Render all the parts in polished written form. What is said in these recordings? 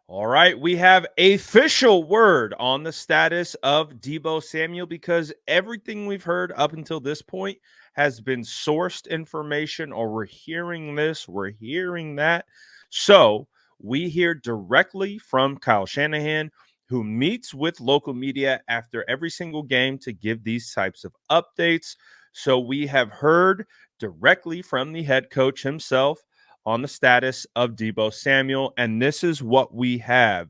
All right, we have official word on the status of Deebo Samuel because everything we've heard up until this point has been sourced information, or we're hearing this, we're hearing that. So we hear directly from Kyle Shanahan, who meets with local media after every single game to give these types of updates. So we have heard directly from the head coach himself on the status of Deebo Samuel. And this is what we have,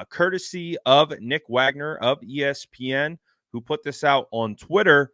courtesy of Nick Wagner of ESPN, who put this out on Twitter.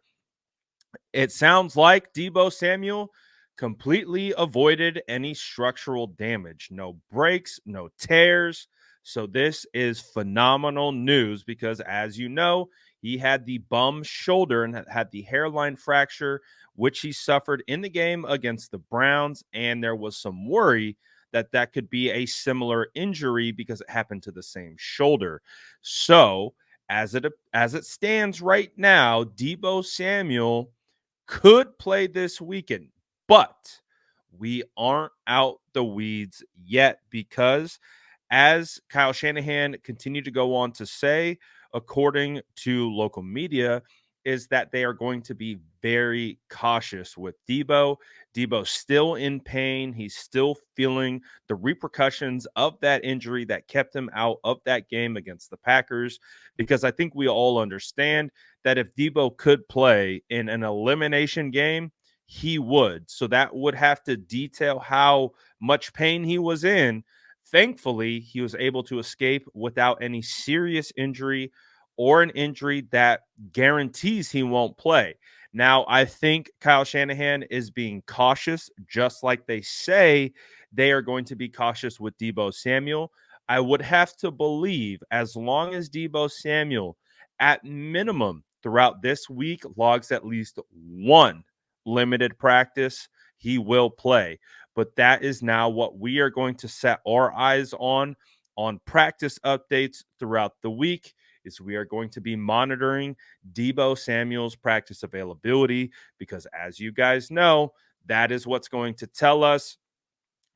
It sounds like Deebo Samuel completely avoided any structural damage, no breaks, no tears. So this is phenomenal news because, as you know, he had the bum shoulder and had the hairline fracture, which he suffered in the game against the Browns. And there was some worry that that could be a similar injury because it happened to the same shoulder. So as it stands right now, Deebo Samuel could play this weekend, but we aren't out the weeds yet because, as Kyle Shanahan continued to go on to say, according to local media, is that they are going to be very cautious with Deebo. Deebo's still in pain. He's still feeling the repercussions of that injury that kept him out of that game against the Packers, because I think we all understand that if Deebo could play in an elimination game, he would. So that would have to detail how much pain he was in. Thankfully, he was able to escape without any serious injury or an injury that guarantees he won't play. Now, I think Kyle Shanahan is being cautious, just like they say they are going to be cautious with Deebo Samuel. I would have to believe, as long as Deebo Samuel, at minimum, throughout this week, logs at least one limited practice, he will play. But that is now what we are going to set our eyes on practice updates throughout the week. Is we are going to be monitoring Deebo Samuel's practice availability because, as you guys know, that is what's going to tell us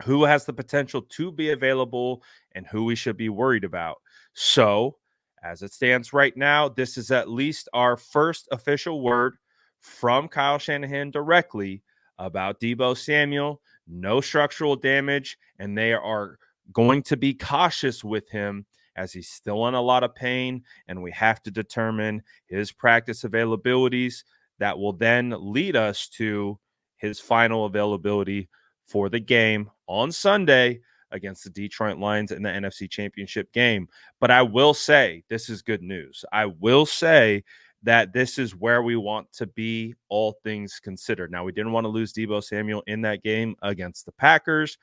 who has the potential to be available and who we should be worried about. So, as it stands right now, this is at least our first official word from Kyle Shanahan directly about Deebo Samuel. No structural damage, and they are going to be cautious with him as he's still in a lot of pain, and we have to determine his practice availabilities that will then lead us to his final availability for the game on Sunday against the Detroit Lions in the NFC Championship game. But I will say this is good news. I will say that this is where we want to be, all things considered. Now, we didn't want to lose Deebo Samuel in that game against the Packers,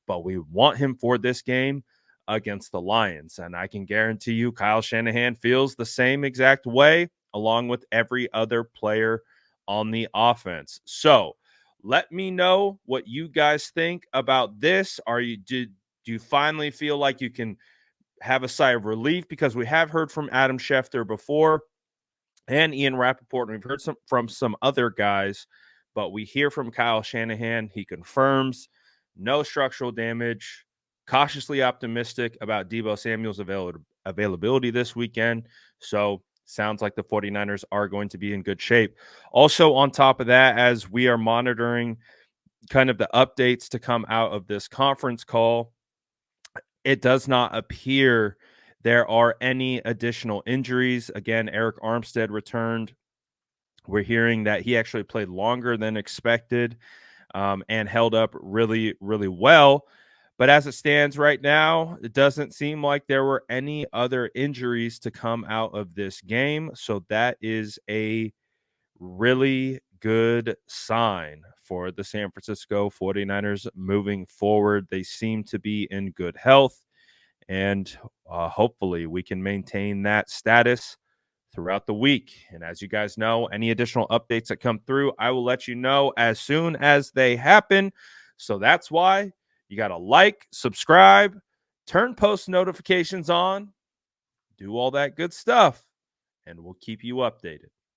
but we want him for this game against the Lions. And I can guarantee you Kyle Shanahan feels the same exact way, along with every other player on the offense. So let me know what you guys think about this. Do you finally feel like you can have a sigh of relief? Because we have heard from Adam Schefter before and Ian Rappaport, and we've heard from some other guys, but we hear from Kyle Shanahan. He confirms no structural damage, cautiously optimistic about Deebo Samuel's availability this weekend. So sounds like the 49ers are going to be in good shape. Also, on top of that, as we are monitoring kind of the updates to come out of this conference call, it does not appear there are any additional injuries. Again, Eric Armstead returned. We're hearing that he actually played longer than expected and held up really, really well. But as it stands right now, it doesn't seem like there were any other injuries to come out of this game. So that is a really good sign for the San Francisco 49ers moving forward. They seem to be in good health, and hopefully we can maintain that status throughout the week. And as you guys know, any additional updates that come through, I will let you know as soon as they happen. So that's why you got to like, subscribe, turn post notifications on, do all that good stuff, and we'll keep you updated.